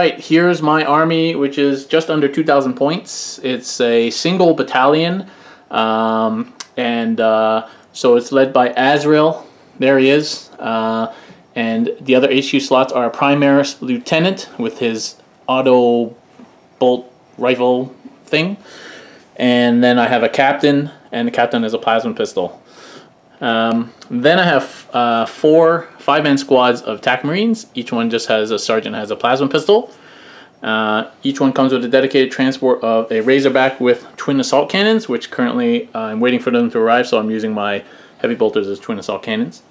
right, here's my army, which is just under 2,000 points. It's a single battalion, so it's led by Azrael. There he is. And the other HQ slots are a Primaris Lieutenant with his auto bolt rifle thing. And then I have a Captain, and the Captain has a plasma pistol. Then I have 4 5-man squads of TAC Marines. Each one just has a sergeant has a plasma pistol. Each one comes with a dedicated transport of a Razorback with twin assault cannons, which currently I'm waiting for them to arrive, so I'm using my heavy bolters as twin assault cannons.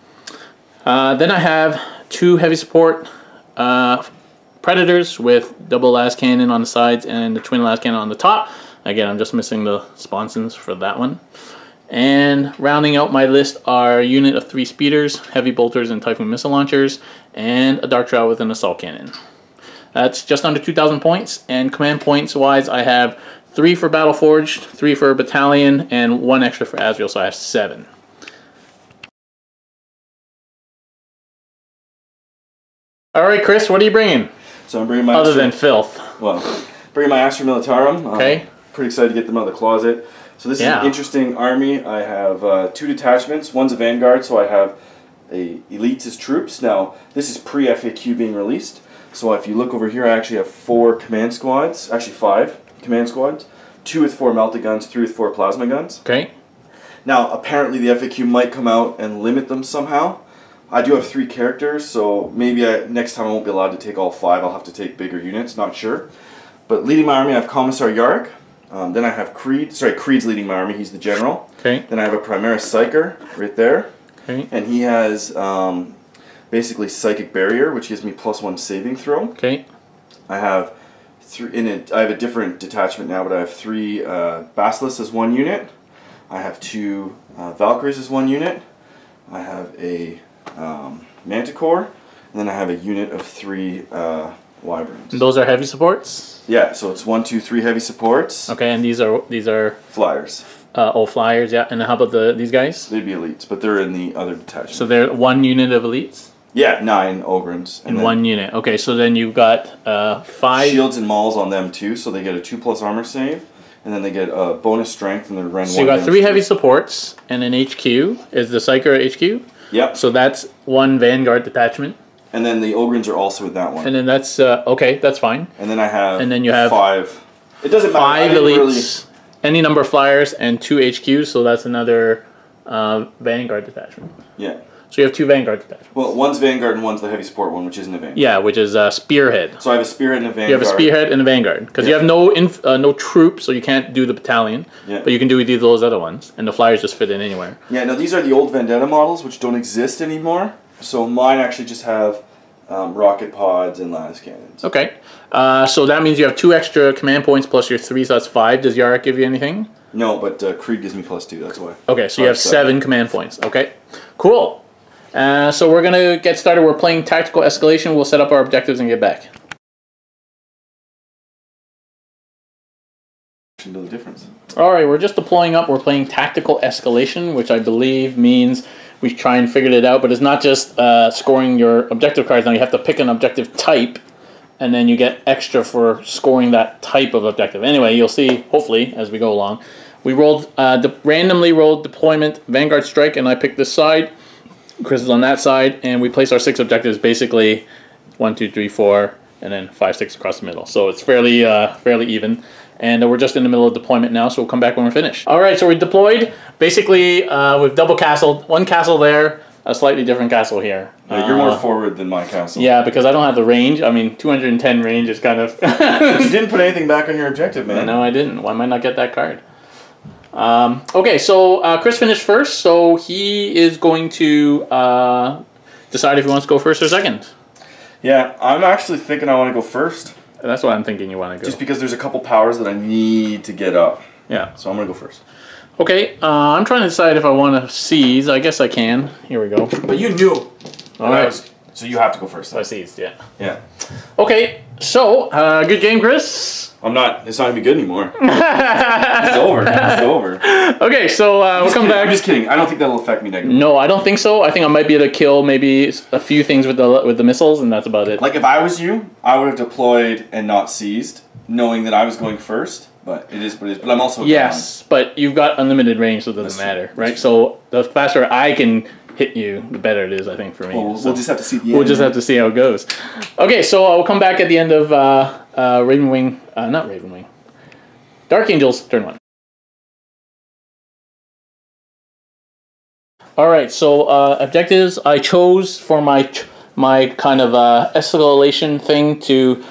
Then I have 2 heavy support Predators with double las cannon on the sides and the twin las cannon on the top. Again, I'm just missing the sponsons for that one. And rounding out my list are a unit of 3 speeders, heavy bolters, and Typhoon missile launchers, and a Dark Shroud with an assault cannon. That's just under 2,000 points, and command points wise I have 3 for Battleforged, 3 for Battalion, and 1 extra for Azrael, so I have 7. Alright Chris, what are you bringing? So I'm bringing my other than filth. Well, bringing my Astra Militarum. Okay. Pretty excited to get them out of the closet. So this is an interesting army. I have 2 detachments. One's a Vanguard, so I have a elites as troops. Now, this is pre-FAQ being released. So if you look over here, I actually have 4 command squads. Actually 5 command squads. 2 with 4 melta guns, 3 with 4 plasma guns. Okay. Now, apparently the FAQ might come out and limit them somehow. I do have 3 characters, so maybe next time I won't be allowed to take all 5. I'll have to take bigger units, not sure. But leading my army, I have Commissar Yark. Then I have Creed. Sorry, Creed's leading my army. He's the general. Okay. Then I have a Primaris Psyker right there. Okay. And he has basically Psychic Barrier, which gives me +1 saving throw. Okay. I have I have a different detachment now, but I have 3 Basilisks as 1 unit. I have 2 Valkyries as 1 unit. I have a Manticore, and then I have a unit of 3 Wyverns. And those are heavy supports? Yeah, so it's 1, 2, 3 heavy supports. Okay, and these are flyers. Flyers, yeah. And how about these guys? They'd be elites, but they're in the other detachment. So they're 1 unit of elites? Yeah, 9 Ogrins. And 1 unit. Okay, so then you've got 5 shields and mauls on them too, so they get a 2+ armor save, and then they get a bonus strength and they're Ren 1. So you got 3 heavy supports and an HQ. Is the Psyker HQ? Yep. So that's 1 Vanguard detachment. And then the Ogrins are also with that one. And then that's okay, that's fine. And then I have. And then you have 5. It doesn't matter. 5 elites, any number of flyers, and 2 HQs. So that's another Vanguard detachment. Yeah. So you have 2 Vanguard detachments. Well, one's Vanguard and one's the heavy support one, which isn't a Vanguard. Yeah, which is Spearhead. So I have a Spearhead and a Vanguard. You have a Spearhead and a Vanguard because you have no troops, so you can't do the battalion. Yeah. But you can do either of those other ones, and the flyers just fit in anywhere. Yeah. Now these are the old Vendetta models, which don't exist anymore. So mine actually just have rocket pods and las cannons. Okay. So that means you have 2 extra command points plus your 3, so that's 5. Does Yarok give you anything? No, but Creed gives me +2. That's why. Okay, so you have 7 command points. Okay. Cool. So we're going to get started. We're playing Tactical Escalation. We'll set up our objectives and get back. Know the difference. Alright, we're just deploying up. We're playing Tactical Escalation, which I believe means we try and figure it out, but it's not just scoring your objective cards. Now you have to pick an objective type, and then you get extra for scoring that type of objective. Anyway, you'll see, hopefully, as we go along. We rolled, randomly rolled deployment, Vanguard Strike, and I picked this side. Chris is on that side, and we place our 6 objectives basically 1, 2, 3, 4, and then 5, 6 across the middle. So it's fairly even. And we're just in the middle of deployment now, so we'll come back when we're finished. Alright, so we're deployed. Basically, we've double castled. 1 castle there, a slightly different castle here. You're more forward than my castle. Yeah, because I don't have the range. I mean, 210 range is kind of... You didn't put anything back on your objective, man. No, I didn't. Why might not get that card? Okay, so Chris finished first, so he is going to decide if he wants to go first or second. Yeah, I'm actually thinking I want to go first. That's what I'm thinking you want to go. Just because there's a couple powers that I need to get up. Yeah. So I'm going to go first. Okay, I'm trying to decide if I want to seize. I guess I can. Here we go. But you knew. All right. So you have to go first. I seized, yeah. Yeah. Okay, So, good game, Chris. It's not gonna be good anymore. It's over. It's over. Okay, so we'll come back. I'm just kidding. I don't think that'll affect me negatively. No, I don't think so. I think I might be able to kill maybe a few things with the missiles, and that's about it. Like if I was you, I would have deployed and not seized, knowing that I was going first. But it is what it is. But I'm also yes, but you've got unlimited range, so it doesn't matter, right? So the faster I can hit you, the better it is, I think, for me. Well, we'll just have to see the end. We'll just have to see how it goes. Okay, so we'll come back at the end of Ravenwing, not Ravenwing, Dark Angels, turn 1. Alright, so objectives, I chose for my kind of escalation thing to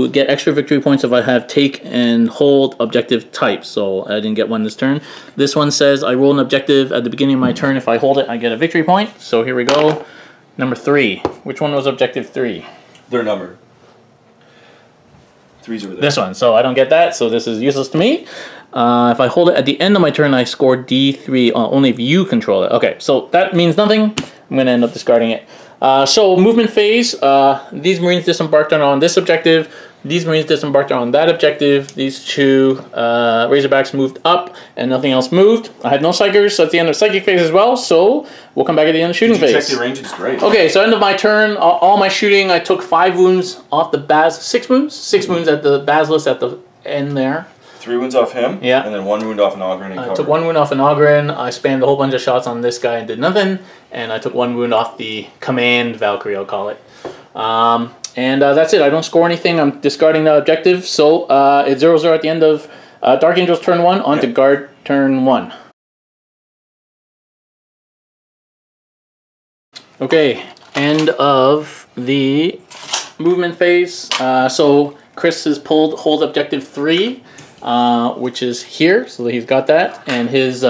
get extra victory points if I have take and hold objective type. So I didn't get one this turn. This one says I roll an objective at the beginning of my turn. If I hold it, I get a victory point. So here we go. Number 3. Which one was objective 3? Their number. 3's over there. This one. So I don't get that. So this is useless to me. If I hold it at the end of my turn, I score D3 only if you control it. Okay, so that means nothing. I'm going to end up discarding it. So movement phase, these Marines disembarked on this objective, these Marines disembarked on that objective, these two Razorbacks moved up, and nothing else moved. I had no Psychers, so it's the end of psychic phase as well, so we'll come back at the end of shooting phase. Check the range, it's great. Okay, so end of my turn, all my shooting, I took 5 wounds off the 6 wounds? 6 wounds at the Basilisk at the end there. 3 wounds off him, yeah, and then 1 wound off an Ogren. I took 1 wound off an Ogren, I spammed a whole bunch of shots on this guy and did nothing, and I took 1 wound off the Command Valkyrie, I'll call it. And that's it, I don't score anything, I'm discarding the objective, so it's 0-0 at the end of Dark Angels turn 1, on to Guard turn 1. Okay, end of the movement phase, so Chris has pulled hold objective 3. Which is here, so he's got that, and his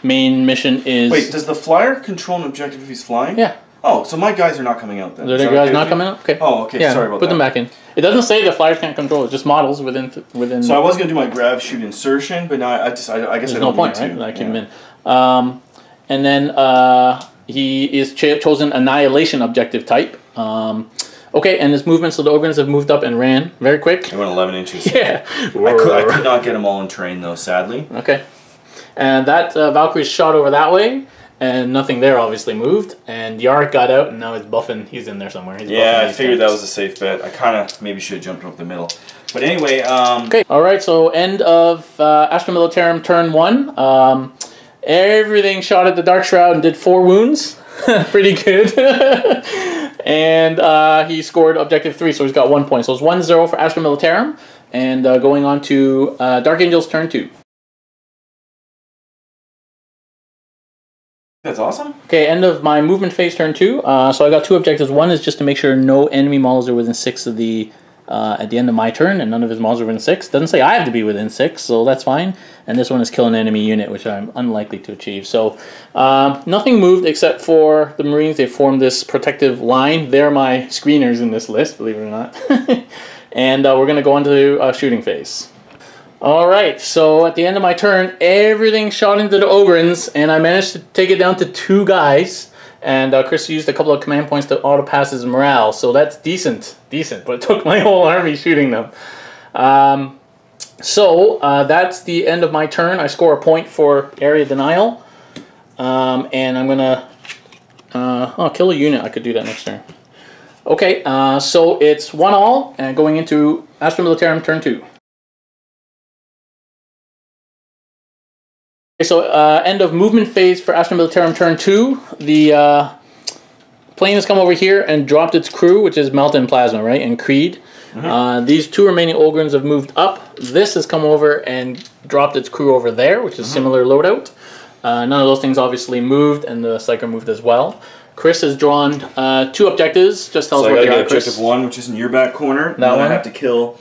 main mission is... Wait, does the flyer control an objective if he's flying? Yeah. Oh, so my guys are not coming out then. The guys not coming out? Okay. Oh, okay, yeah, sorry about that. Put them back in. It doesn't say the flyers can't control, it's just models within... So I was going to do my grab, shoot, insertion, but now I guess I don't There's no point, right? I keep him in. And then he is chosen Annihilation objective type. Okay, and his movements, so the Ogres have moved up and ran very quick. They went 11 inches. Yeah. I could not get them all in train, though, sadly. Okay. And that Valkyrie shot over that way, and nothing there obviously moved. And Yarrick got out, and now he's buffing. He's in there somewhere. He's I figured that was a safe bet. I kind of maybe should have jumped up the middle. But anyway... Okay, alright, so end of Astra Militarum turn 1. Everything shot at the Dark Shroud and did 4 wounds. Pretty good. And he scored objective 3, so he's got 1 point. So it's 1-0 for Astra Militarum. And going on to Dark Angels turn 2. That's awesome. Okay, end of my movement phase turn 2. So I got 2 objectives. One is just to make sure no enemy models are within 6 of the... at the end of my turn, and none of his models are within 6. Doesn't say I have to be within 6, so that's fine. And this one is kill an enemy unit, which I'm unlikely to achieve. So nothing moved except for the Marines. They formed this protective line. They're my screeners in this list, believe it or not. And we're going to go on to shooting phase. Alright, so at the end of my turn, everything shot into the Ogrins, and I managed to take it down to 2 guys. And Chris used a couple of command points to auto pass his morale, so that's decent, but it took my whole army shooting them. So that's the end of my turn. I score a point for area denial, and I'm gonna kill a unit. I could do that next turn. Okay, so it's 1-all, and going into Astra Militarum turn 2. Okay, so end of movement phase for Astra Militarum turn 2. The plane has come over here and dropped its crew, which is Melt and Plasma, right, and Creed. These 2 remaining Ogrins have moved up. This has come over and dropped its crew over there, which is similar loadout. None of those things obviously moved, and the Psyker moved as well. Chris has drawn 2 objectives. Just tell us what they are, Chris. Objective 1, which is in your back corner. That one. I have to kill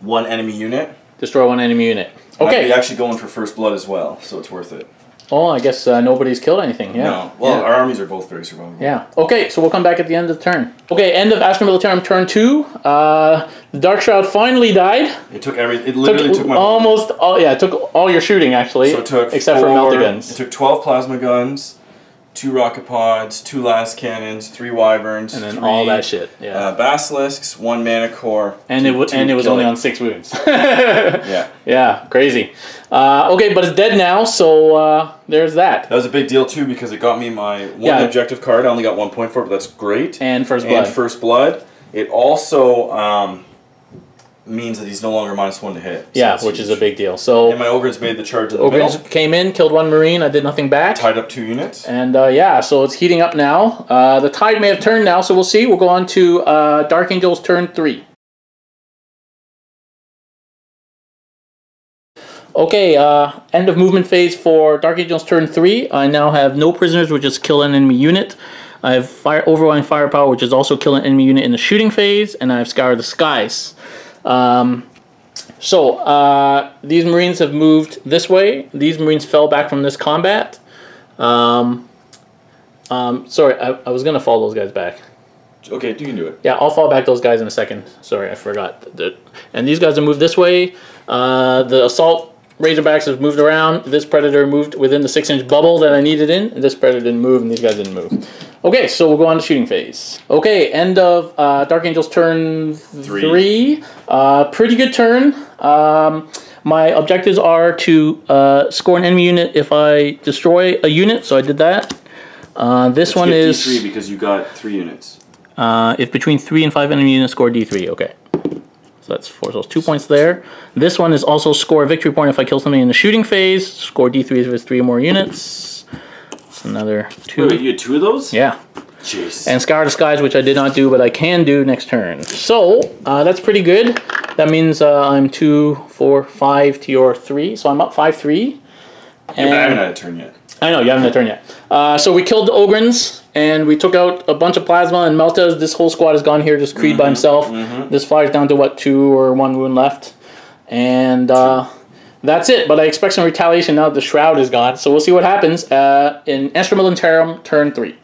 1 enemy unit. Destroy 1 enemy unit. Okay. We're actually going for first blood as well, so it's worth it. Oh, I guess nobody's killed anything, yeah. No. Well, our armies are both very survivable. Yeah. Okay, so we'll come back at the end of the turn. Okay, end of Astra Militarum turn 2. The Dark Shroud finally died. It took it literally took my... Almost all, yeah, it took all your shooting, actually. So it took except for melta guns. It took 12 plasma guns, 2 rocket pods, 2 las cannons, 3 wyverns, and then 3 all that shit. Yeah. basilisks, 1 mana core, and it was only on 6 wounds. Yeah. Yeah, crazy. Okay, but it's dead now, so there's that. That was a big deal too because it got me my 1 objective card. I only got 1 point for it, but that's great. And first blood. And first blood. It also means that he's no longer -1 to hit. So yeah, which is a big deal. So and my Ogrins made the charge in the Ogrins middle. came in, killed 1 Marine. I did nothing back. Tied up 2 units. And yeah, so it's heating up now. The tide may have turned now, so we'll see. We'll go on to Dark Angel's turn 3. Okay, end of movement phase for Dark Angel's turn 3. I now have no prisoners, which is kill an enemy unit. I have overwhelming firepower, which is also kill an enemy unit in the shooting phase, and I have Scour the Skies. These Marines have moved this way. These Marines fell back from this combat. Sorry, I was going to fall those guys back. Okay, you can do it. Yeah, I'll fall back those guys in a second. Sorry, I forgot. And these guys have moved this way. The Assault Razorbacks have moved around. This Predator moved within the 6-inch bubble that I needed in. And this Predator didn't move, and these guys didn't move. Okay, so we'll go on to shooting phase. Okay, end of Dark Angel's turn 3. Pretty good turn. My objectives are to score an enemy unit if I destroy a unit, so I did that. This one is D3 because you got 3 units. If between 3 and 5 enemy units score D3, okay. So that's 4, so it's 2 points there. This one is also score a victory point if I kill something in the shooting phase. Score D3 if it's 3 or more units. It's another 2. Wait, you had 2 of those? Yeah. Jeez. And Scour the Skies, which I did not do, but I can do next turn. So, that's pretty good. That means I'm 2, 4, 5 to your 3. So I'm up 5-3. Yeah, but I haven't had a turn yet. I know, you haven't had a turn yet. So we killed the Ogrins, and we took out a bunch of Plasma and Meltas. This whole squad is gone here, just Creed by himself. This flyer's down to, what, 2 or 1 wound left. And that's it, but I expect some retaliation now that the Shroud is gone. So we'll see what happens in Astra Militarum, turn 3.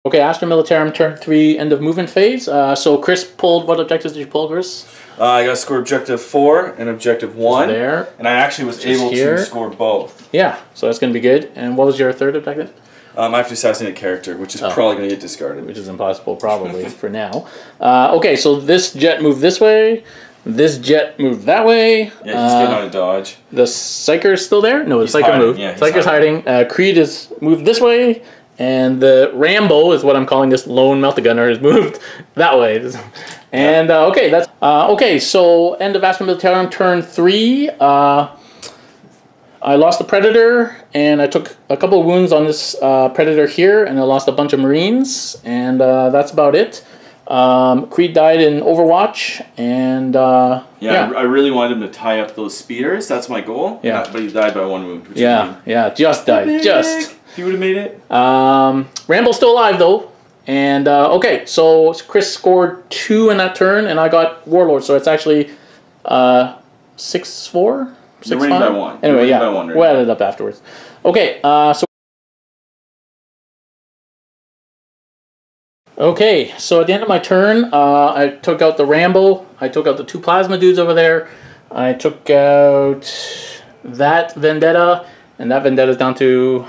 Okay, Astra Militarum, turn 3, end of movement phase. So Chris pulled, what objectives did you pull, Chris? I got to score objective 4 and objective 1. There. And I actually was able to score both. Yeah, so that's going to be good. And what was your third objective? I have to assassinate a character, which is probably going to get discarded. Which is impossible, probably, for now. Okay, so this jet moved this way. This jet moved that way. Yeah, he's getting out of dodge. The Psyker is still there? No, the Psyker moved. Yeah, Psyker's hiding. Creed is moved this way. And the Rambo is what I'm calling this lone Meltagunner is moved that way. And okay, that's okay. So end of Astra Militarum, turn 3. I lost the Predator, and I took a couple of wounds on this Predator here, and I lost a bunch of Marines, and that's about it. Creed died in Overwatch, and yeah. I really wanted him to tie up those speeders. That's my goal. Yeah, but he died by 1 wound. Which just died. Just. If he would have made it. Rambo's still alive though. And okay, so Chris scored 2 in that turn, and I got Warlord, so it's actually 6-4? 6-5? You're winning by 1. Anyway, by 1 right we'll add it up afterwards. Okay, so at the end of my turn, I took out the Rambo, I took out the 2 Plasma dudes over there, I took out that Vendetta, and that Vendetta's down to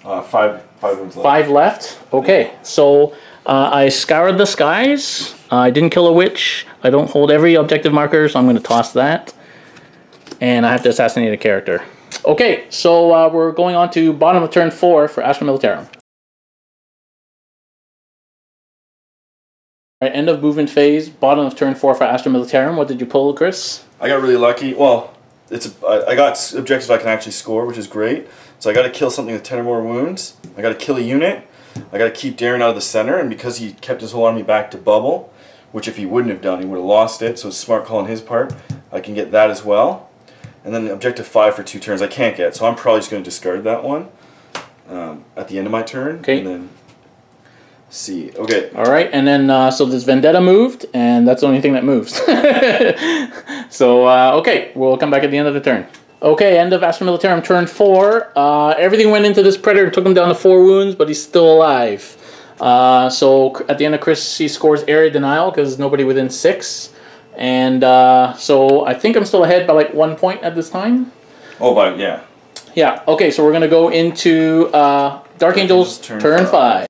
5 wounds left. 5 left. Okay, so I scoured the skies. I didn't kill a witch. I don't hold every objective marker, so I'm going to toss that. And I have to assassinate a character. Okay, so we're going on to bottom of turn 4 for Astra Militarum. All right, end of movement phase, bottom of turn 4 for Astra Militarum. What did you pull, Chris? I got really lucky. Well, I got objectives I can actually score, which is great. So I got to kill something with 10 or more wounds. I got to kill a unit. I got to keep Darren out of the center, and because he kept his whole army back to bubble, which if he wouldn't have done, he would have lost it, so it's a smart call on his part. I can get that as well. And then objective 5 for 2 turns I can't get, so I'm probably just going to discard that one at the end of my turn. Okay. And then see. Okay. All right, and then so this Vendetta moved, and that's the only thing that moves. So, okay, we'll come back at the end of the turn. Okay, end of Astra Militarum, turn 4. Everything went into this Predator, took him down to 4 wounds, but he's still alive. So at the end of Chris, he scores area denial because nobody within 6. And so I think I'm still ahead by like 1 point at this time. Oh, but yeah. Yeah. Okay, so we're going to go into Dark Angels turn 5.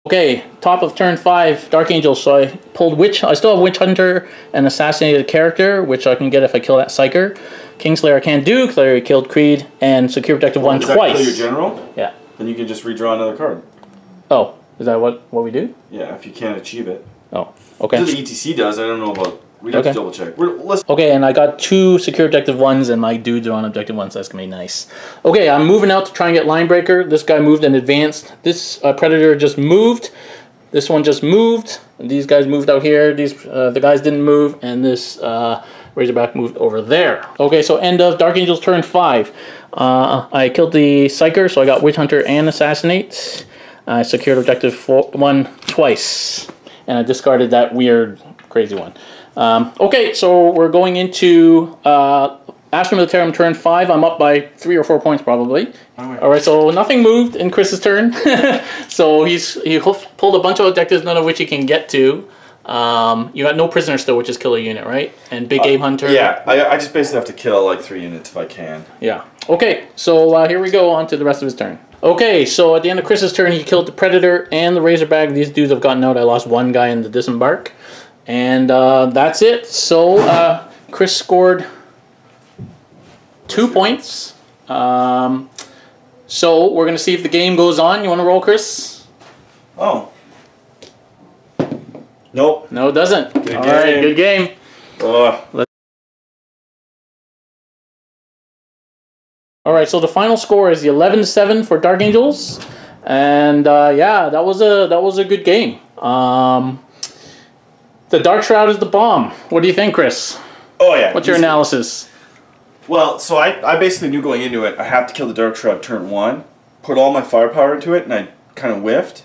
Okay, top of turn 5, Dark Angels. So I pulled Witch. I still have Witch Hunter and Assassinated Character, which I can get if I kill that Psyker. Kingslayer I can't do because I already killed Creed, and Secure Protective 1 does twice. Does that kill your general? Yeah. Then you can just redraw another card. Oh, is that what we do? Yeah, if you can't achieve it. Oh, okay. The ETC does. I don't know about. We'd have to double check. Okay, and I got 2 Secure Objective 1s, and my dudes are on Objective 1, so that's going to be nice. Okay, I'm moving out to try and get Line Breaker. This guy moved and advanced. This Predator just moved. This one just moved. These guys moved out here. The guys didn't move, and this Razorback moved over there. Okay, so end of Dark Angels turn 5. I killed the Psyker, so I got Witch Hunter and Assassinate. I secured Objective 1 twice, and I discarded that weird, crazy one. Okay, so we're going into Astra Militarum turn 5. I'm up by 3 or 4 points probably. Alright, so nothing moved in Chris's turn. So he pulled a bunch of objectives, none of which he can get to. You got no prisoner still, which is killer unit, right? And big game hunter. Yeah, I just basically have to kill like 3 units if I can. Yeah. Okay, so here we go on to the rest of his turn. Okay, so at the end of Chris's turn, he killed the Predator and the Razorback. These dudes have gotten out. I lost 1 guy in the Disembark. And that's it. So Chris scored 2 points. So we're going to see if the game goes on. You want to roll, Chris? Oh. Nope. No, it doesn't. All right, good game. All right, so the final score is the 11-7 for Dark Angels. And yeah, that was a good game. The Dark Shroud is the bomb. What do you think, Chris? Oh, yeah. What's your analysis? Well, so I basically knew going into it, I have to kill the Dark Shroud turn 1, put all my firepower into it, and I kind of whiffed.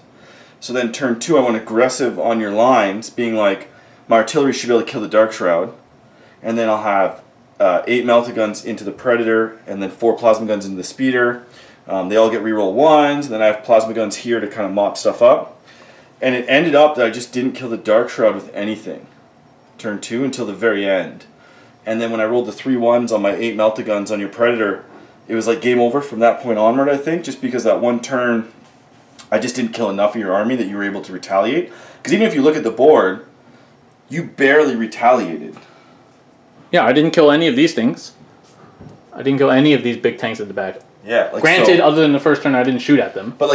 So then turn 2, I went aggressive on your lines, being like, my artillery should be able to kill the Dark Shroud. And then I'll have 8 melta guns into the Predator, and then 4 plasma guns into the Speeder. They all get reroll 1s, and then I have plasma guns here to kind of mop stuff up. And it ended up that I just didn't kill the Dark Shroud with anything, turn 2, until the very end. And then when I rolled the 3 1s on my 8 melta guns on your Predator, it was like game over from that point onward, I think, just because that one turn, I just didn't kill enough of your army that you were able to retaliate. Because even if you look at the board, you barely retaliated. Yeah, I didn't kill any of these things. I didn't kill any of these big tanks at the back. Yeah, like granted, other than the first turn, I didn't shoot at them. But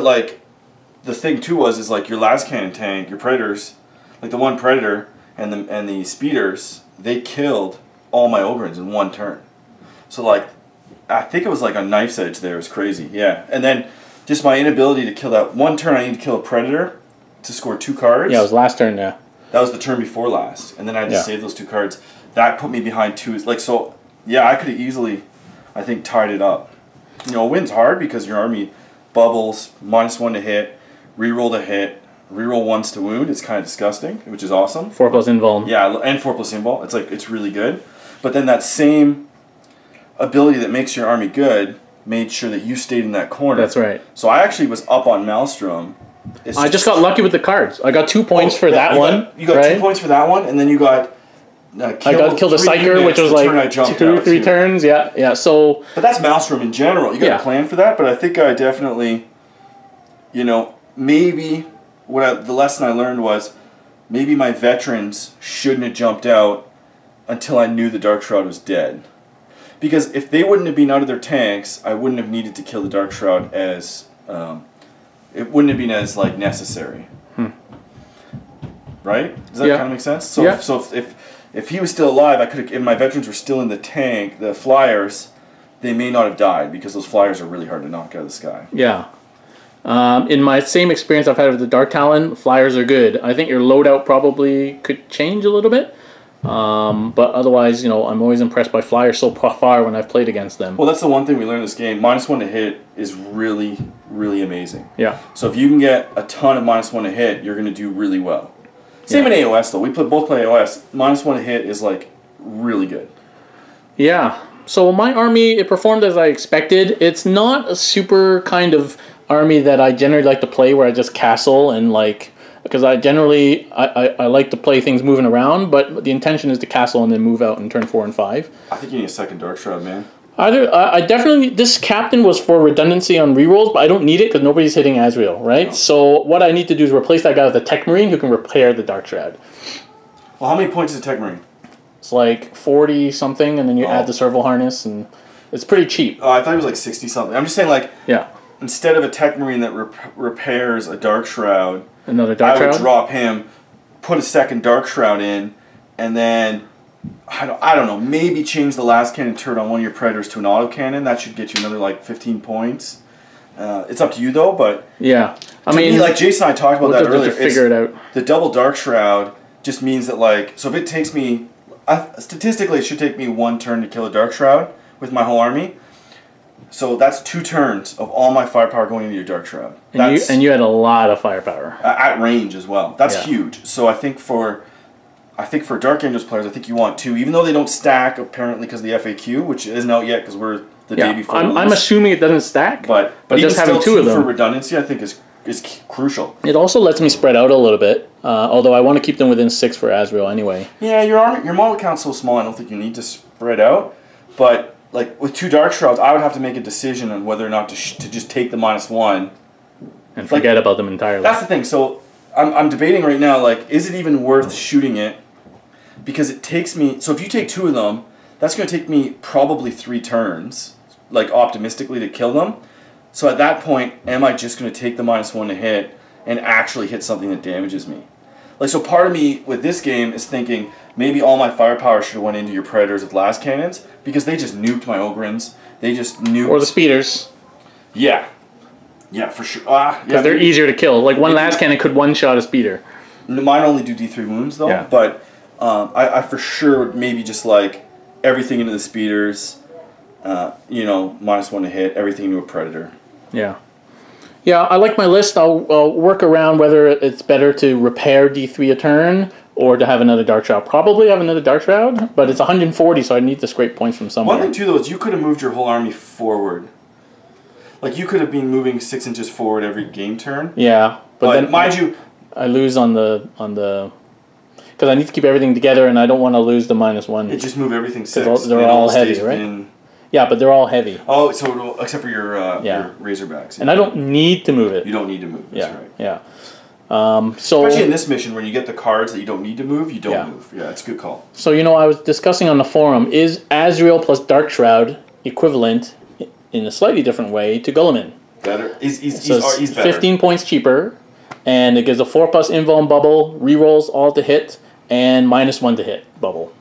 like the thing too is like your last cannon tank, your Predators, like the one Predator and the Speeders, they killed all my Ogrins in 1 turn. So like, I think it was like a knife's edge there. It was crazy. Yeah, and then just my inability to kill that 1 turn. I need to kill a Predator to score 2 cards. Yeah, it was last turn. Yeah, that was the turn before last, and then I had to save those 2 cards. That put me behind 2. Like so, yeah, I could have easily, I think, tied it up. You know, a win's hard because your army bubbles, -1 to hit, reroll to hit, reroll 1s to wound. It's kind of disgusting, which is awesome. 4+ invuln. Yeah, and 4+ invuln. It's like, it's really good. But then that same ability that makes your army good made sure that you stayed in that corner. That's right. So I actually was up on Maelstrom. I just got lucky with the cards. I got 2 points for that one. You got 2 points for that one, and then you got killed a Psyker, which was like 2 or 3 turns. Yeah, yeah. So, but that's Maelstrom in general. You got to plan for that. But I think I definitely, you know, maybe the lesson I learned was maybe my veterans shouldn't have jumped out until I knew the Dark Shroud was dead. Because if they wouldn't have been out of their tanks, I wouldn't have needed to kill the Dark Shroud as it wouldn't have been as like necessary. Right? Does that kind of make sense? So so if he was still alive, I could have, if my veterans were still in the tank, the flyers, they may not have died because those flyers are really hard to knock out of the sky. Yeah. In my same experience I've had with the Dark Talon, flyers are good. I think your loadout probably could change a little bit. But otherwise, you know, I'm always impressed by flyers so far when I've played against them. Well, that's the one thing we learned in this game. -1 to hit is really, really amazing. Yeah. So if you can get a ton of -1 to hit, you're going to do really well. Same in AOS, though. We both play AOS. -1 to hit is, like, really good. Yeah. So my army, it performed as I expected. It's not a super kind of army that I generally like to play where I just castle and, like, because I generally I like to play things moving around, but the intention is to castle and then move out in turn 4 and 5. I think you need a second Dark Shroud, man. I definitely, this captain was for redundancy on rerolls, but I don't need it because nobody's hitting Azrael, right? No. So what I need to do is replace that guy with a Tech Marine who can repair the Dark Shroud. Well, how many points is a Tech Marine? It's like 40 something, and then you add the serval harness, and it's pretty cheap. Oh, I thought it was like 60 something. I'm just saying, like, yeah. Instead of a Tech Marine that repairs a Dark Shroud, another Dark Shroud? I would drop him, put a second Dark Shroud in, and then I don't know, maybe change the last cannon turret on one of your Predators to an autocannon. That should get you another like 15 points. It's up to you though, but yeah, I mean, like Jason and I talked about that earlier. Figure it out. The double Dark Shroud just means that, like, so if it takes me, statistically, it should take me 1 turn to kill a Dark Shroud with my whole army. So that's 2 turns of all my firepower going into your Dark Shroud. And you had a lot of firepower at range as well. That's huge. So I think for Dark Angels players, I think you want 2, even though they don't stack apparently because of the FAQ, which isn't out yet because we're the day before. I'm assuming it doesn't stack, but just having 2 of them for redundancy, I think is crucial. It also lets me spread out a little bit, although I want to keep them within 6 for Azrael anyway. Yeah, your model count's so small, I don't think you need to spread out, but like with 2 Dark Shrouds, I would have to make a decision on whether or not to just take the -1 and forget about them entirely. That's the thing. So I'm debating right now, like, is it even worth shooting it? Because it takes me, so if you take 2 of them, that's going to take me probably 3 turns, like optimistically, to kill them. So at that point, am I just going to take the -1 to hit and actually hit something that damages me? Like, so part of me with this game is thinking maybe all my firepower should have went into your Predators with last cannons because they just nuked my Ogrins. They just nuked... Or the Speeders. Yeah. Yeah, for sure. Because they're easier to kill. Like, one last cannon could one-shot a Speeder. Mine only do D3 wounds, though. Yeah. But I for sure would maybe just, like, everything into the Speeders, you know, -1 to hit, everything into a Predator. Yeah. Yeah, I like my list. I'll work around whether it's better to repair D3 a turn or to have another Dark Shroud. Probably have another Dark Shroud, but it's 140, so I need to scrape points from somewhere. One thing, too, though, is you could have moved your whole army forward. Like, you could have been moving 6 inches forward every game turn. Yeah, but then, mind you... I lose on the... Because I need to keep everything together, and I don't want to lose the -1. It just move everything 6. They're all heavy, right? Yeah, but they're all heavy. Oh, so except for your Razorbacks. And I don't need to move it. You don't need to move. That's right. Yeah. Especially in this mission, when you get the cards that you don't need to move, you don't move. Yeah, it's a good call. So, you know, I was discussing on the forum, is Azrael plus Dark Shroud equivalent in a slightly different way to Guilliman? Better. He's better. 15 points cheaper, and it gives a 4+ invuln bubble, rerolls all to hit, and -1 to hit bubble.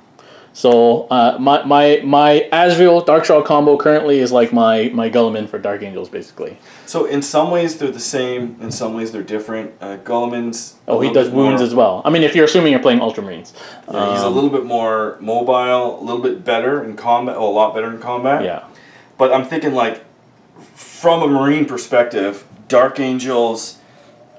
So my Azrael Dark Shroud combo currently is like my Guilliman for Dark Angels, basically. So in some ways they're the same, in some ways they're different. Guilliman's... Oh, he does wounds as well. I mean, if you're assuming you're playing Ultramarines. Yeah, he's a little bit more mobile, a little bit better in combat, a lot better in combat. Yeah. But I'm thinking, like, from a Marine perspective, Dark Angels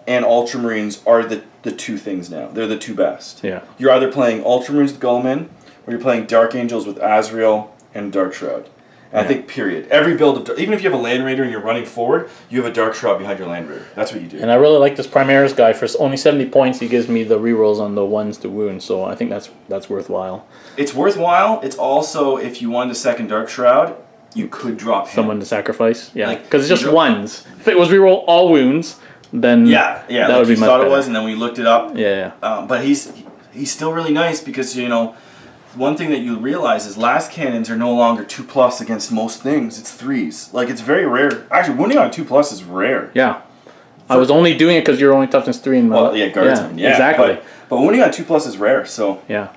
and Ultramarines are the 2 things now. They're the 2 best. Yeah. You're either playing Ultramarines with Guilliman, or you're playing Dark Angels with Azrael and Dark Shroud. And I think, period. Every build of... Even if you have a Land Raider and you're running forward, you have a Dark Shroud behind your Land Raider. That's what you do. And I really like this Primaris guy. For only 70 points, he gives me the rerolls on the 1s to wound, so I think that's worthwhile. It's worthwhile. It's also, if you wanted a second Dark Shroud, you could drop him. Someone to sacrifice? Yeah. Because it's just 1s. If it was reroll all wounds, then that would be much better. It was, and then we looked it up. Yeah. But he's still really nice because, you know... One thing that you realize is last cannons are no longer 2+ against most things. It's 3s. Like, it's very rare. Actually, wounding on 2+ is rare. Yeah. I was only doing it because you're only toughness 3 in my... Well, yeah, Guardsman. Yeah, exactly. But wounding on 2+ is rare, so... Yeah.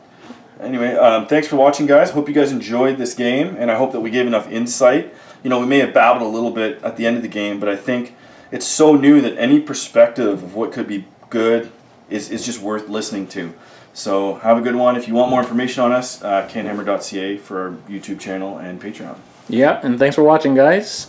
Anyway, thanks for watching, guys. Hope you guys enjoyed this game, and I hope that we gave enough insight. You know, we may have babbled a little bit at the end of the game, but I think it's so new that any perspective of what could be good is just worth listening to. So have a good one. If you want more information on us, CanHammer.ca for our YouTube channel and Patreon. Yeah, and thanks for watching, guys.